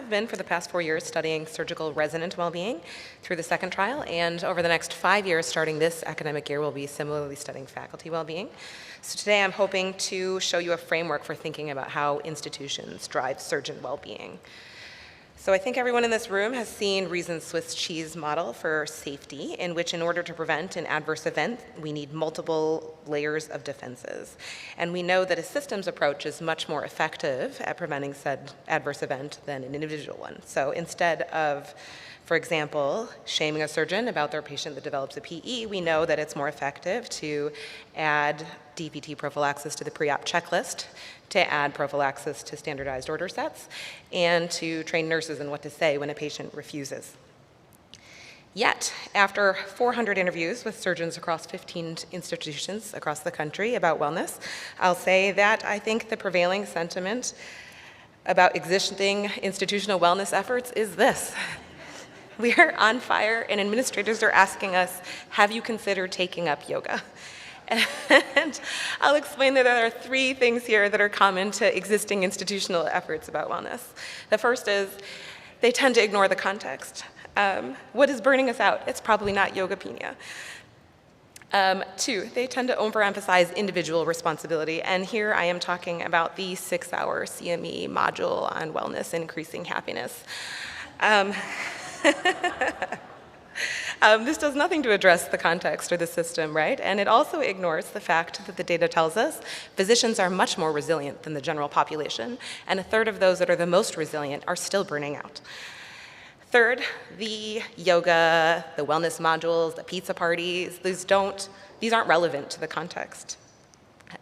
have been for the past 4 years studying surgical resident well-being through the second trial, and over the next 5 years, starting this academic year, we'll be similarly studying faculty well-being. So today I'm hoping to show you a framework for thinking about how institutions drive surgeon well-being. So I think everyone in this room has seen Reason's Swiss cheese model for safety, in which in order to prevent an adverse event, we need multiple layers of defenses. And we know that a systems approach is much more effective at preventing said adverse event than an individual one. So instead of, for example, shaming a surgeon about their patient that develops a PE, we know that it's more effective to add DPT prophylaxis to the pre-op checklist, to add prophylaxis to standardized order sets, and to train nurses in what to say when a patient refuses. Yet, after 400 interviews with surgeons across 15 institutions across the country about wellness, I'll say that I think the prevailing sentiment about existing institutional wellness efforts is this. We are on fire, and administrators are asking us, have you considered taking up yoga? And I'll explain that there are 3 things here that are common to existing institutional efforts about wellness. The first is they tend to ignore the context. What is burning us out? It's probably not yogapenia. 2, they tend to overemphasize individual responsibility, and here I am talking about the 6-hour CME module on wellness and increasing happiness. This does nothing to address the context or the system, right? And it also ignores the fact that the data tells us physicians are much more resilient than the general population, and 1/3 of those that are the most resilient are still burning out. Third, the yoga, the wellness modules, the pizza parties, these aren't relevant to the context.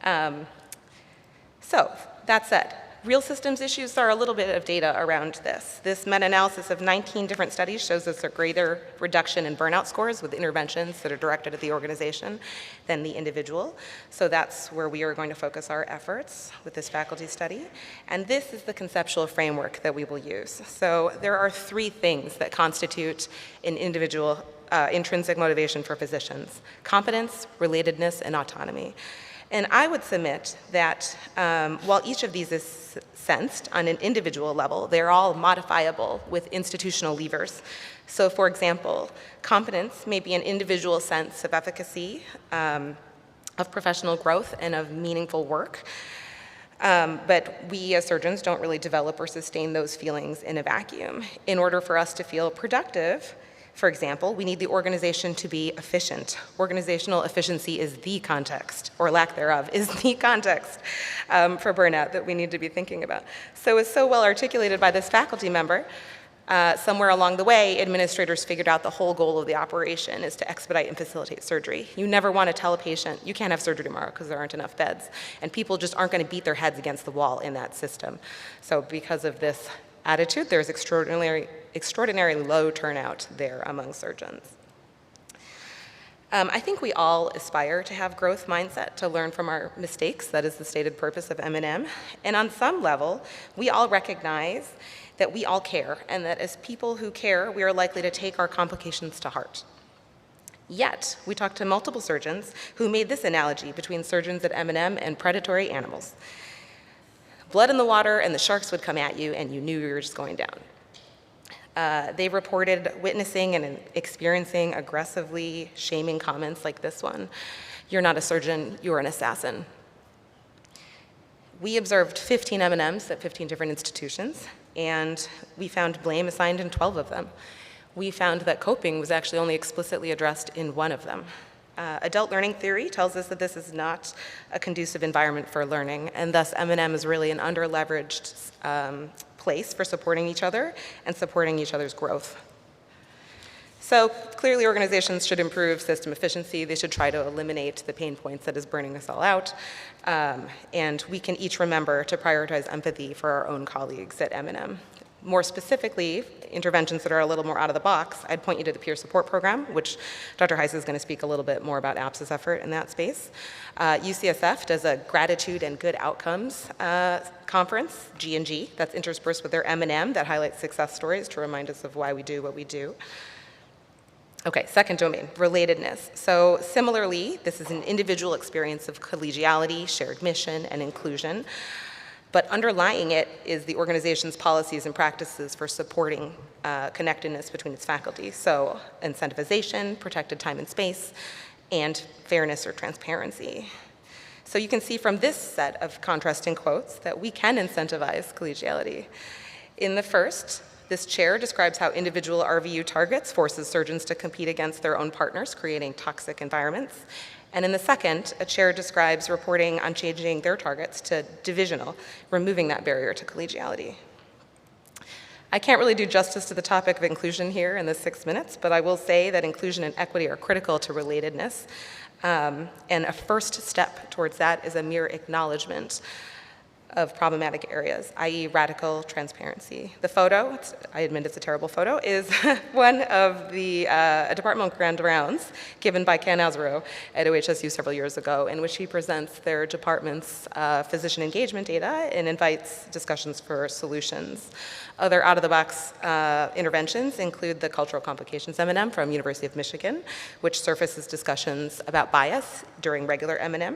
So, that said, real systems issues are a little bit of data around this. This meta-analysis of 19 different studies shows us a greater reduction in burnout scores with interventions that are directed at the organization than the individual. So that's where we are going to focus our efforts with this faculty study. And this is the conceptual framework that we will use. So there are 3 things that constitute an individual intrinsic motivation for physicians: competence, relatedness, and autonomy. And I would submit that while each of these is sensed on an individual level, they're all modifiable with institutional levers. So for example, competence may be an individual sense of efficacy, of professional growth, and of meaningful work. But we as surgeons don't really develop or sustain those feelings in a vacuum. In order for us to feel productive, for example, we need the organization to be efficient. Organizational efficiency is the context, or lack thereof, is the context for burnout that we need to be thinking about. So it's so well articulated by this faculty member. Somewhere along the way, administrators figured out the whole goal of the operation is to expedite and facilitate surgery. You never want to tell a patient, you can't have surgery tomorrow because there aren't enough beds. And people just aren't going to beat their heads against the wall in that system. So because of this attitude, there's extraordinarily low turnout there among surgeons. I think we all aspire to have growth mindset, to learn from our mistakes. That is the stated purpose of M&M. And on some level, we all recognize that we all care, and that as people who care, we are likely to take our complications to heart. Yet, we talked to multiple surgeons who made this analogy between surgeons at M&M and predatory animals. Blood in the water and the sharks would come at you and you knew you were just going down. They reported witnessing and experiencing aggressively shaming comments like this one. You're not a surgeon, you're an assassin. We observed 15 M&Ms at 15 different institutions, and we found blame assigned in 12 of them. We found that coping was actually only explicitly addressed in 1 of them. Adult learning theory tells us that this is not a conducive environment for learning, and thus M&M is really an under-leveraged place for supporting each other and supporting each other's growth. So clearly organizations should improve system efficiency. They should try to eliminate the pain points that is burning us all out. And we can each remember to prioritize empathy for our own colleagues at M&M. More specifically, interventions that are a little more out of the box, I'd point you to the peer support program, which Dr. Heiss is going to speak a little bit more about APS's effort in that space. UCSF does a gratitude and good outcomes conference, G&G, that's interspersed with their M&M that highlights success stories to remind us of why we do what we do. Okay, second domain, relatedness. So similarly, this is an individual experience of collegiality, shared mission, and inclusion. But underlying it is the organization's policies and practices for supporting connectedness between its faculty. So incentivization, protected time and space, and fairness or transparency. So you can see from this set of contrasting quotes that we can incentivize collegiality. In the first, this chair describes how individual RVU targets forces surgeons to compete against their own partners, creating toxic environments. And in the second, a chair describes reporting on changing their targets to divisional, removing that barrier to collegiality. I can't really do justice to the topic of inclusion here in the 6 minutes, but I will say that inclusion and equity are critical to relatedness. And a first step towards that is a mere acknowledgement of problematic areas, i.e. radical transparency. The photo, I admit it's a terrible photo, is one of the departmental grand rounds given by Ken Azaro at OHSU several years ago, in which he presents their department's physician engagement data and invites discussions for solutions. Other out-of-the-box interventions include the Cultural Complications M&M from University of Michigan, which surfaces discussions about bias during regular M&M.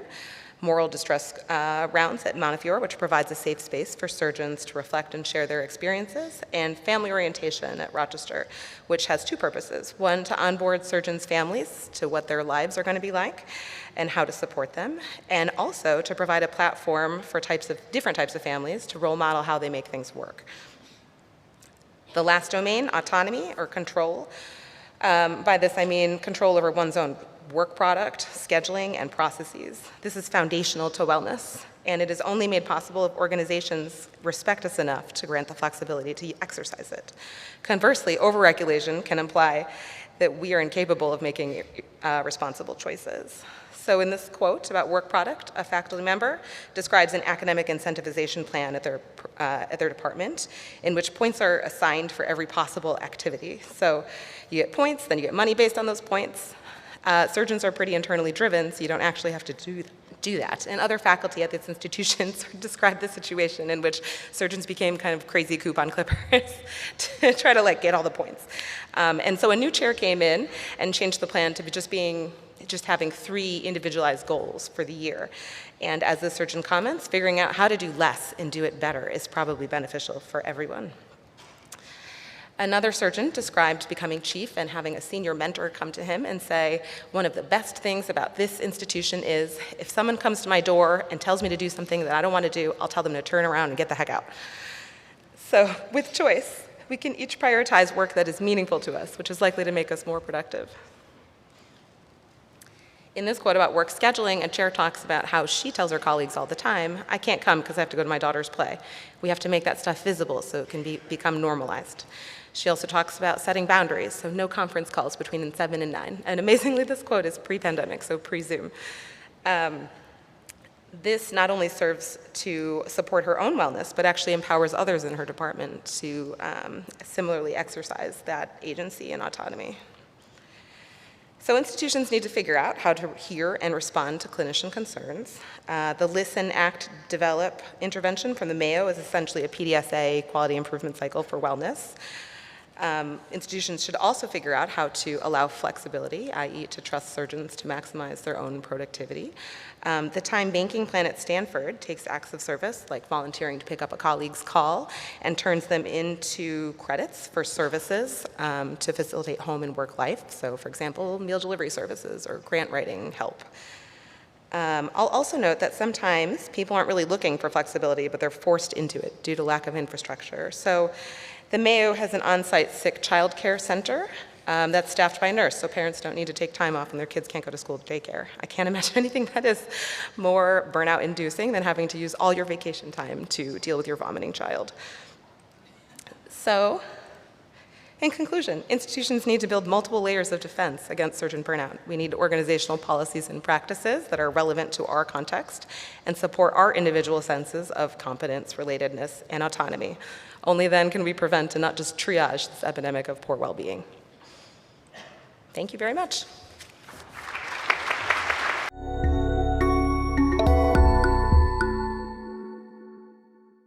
Moral distress rounds at Montefiore, which provides a safe space for surgeons to reflect and share their experiences, and family orientation at Rochester, which has two purposes. One, to onboard surgeons' families to what their lives are going to be like and how to support them, and also to provide a platform for different types of families to role model how they make things work. The last domain, autonomy or control. By this I mean control over one's own work product, scheduling, and processes. This is foundational to wellness, and it is only made possible if organizations respect us enough to grant the flexibility to exercise it. Conversely, overregulation can imply that we are incapable of making responsible choices. So in this quote about work product, a faculty member describes an academic incentivization plan at their department, in which points are assigned for every possible activity. So you get points, then you get money based on those points. Surgeons are pretty internally driven, so you don't actually have to do that. And other faculty at this institution described the situation in which surgeons became kind of crazy coupon clippers to try to get all the points. And so a new chair came in and changed the plan to just having 3 individualized goals for the year. And as the surgeon comments, figuring out how to do less and do it better is probably beneficial for everyone. Another surgeon described becoming chief and having a senior mentor come to him and say, one of the best things about this institution is if someone comes to my door and tells me to do something that I don't want to do, I'll tell them to turn around and get the heck out. So with choice, we can each prioritize work that is meaningful to us, which is likely to make us more productive. In this quote about work scheduling, a chair talks about how she tells her colleagues all the time, I can't come because I have to go to my daughter's play. We have to make that stuff visible so it can become normalized. She also talks about setting boundaries, so no conference calls between 7 and 9. And amazingly, this quote is pre-pandemic, so pre-Zoom. This not only serves to support her own wellness, but actually empowers others in her department to similarly exercise that agency and autonomy. So institutions need to figure out how to hear and respond to clinician concerns. The Listen, Act, Develop intervention from the Mayo is essentially a PDSA quality improvement cycle for wellness. Institutions should also figure out how to allow flexibility, i.e. to trust surgeons to maximize their own productivity. The time banking plan at Stanford takes acts of service, like volunteering to pick up a colleague's call, and turns them into credits for services to facilitate home and work life. So for example, meal delivery services or grant writing help. I'll also note that sometimes people aren't really looking for flexibility, but they're forced into it due to lack of infrastructure. So the Mayo has an on-site sick child care center that's staffed by a nurse, so parents don't need to take time off when their kids can't go to school to daycare. I can't imagine anything that is more burnout-inducing than having to use all your vacation time to deal with your vomiting child. So, in conclusion, institutions need to build multiple layers of defense against surgeon burnout. We need organizational policies and practices that are relevant to our context and support our individual senses of competence, relatedness, and autonomy. Only then can we prevent and not just triage this epidemic of poor well-being. Thank you very much.